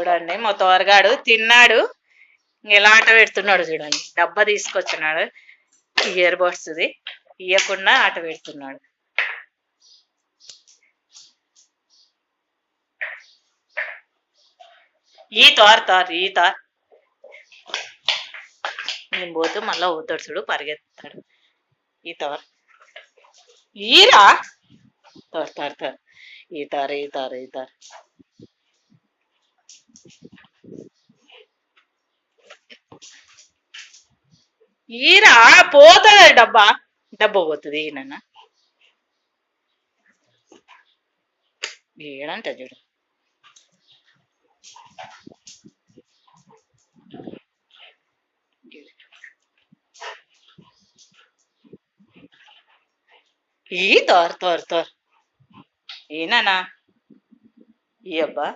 చూడండి మా తోరగాడు తిన్నాడు. ఎలా ఆట పెడుతున్నాడు చూడండి. డబ్బా తీసుకొచ్చినాడు ఇయర్ బడ్స్ది, ఇయ్యకుండా ఆట పెడుతున్నాడు. ఈ తార్ నేను పోతే మళ్ళా పోతాడు చూడు, పరిగెత్తాడు. ఈ తార్ ఈరా తార్ ఈ తార్ ఈరా పోతుంది డబ్బా పోతుంది ఈయన ఏడంట చూడు. ఈ తోర్ ఈయననా ఈ అబ్బా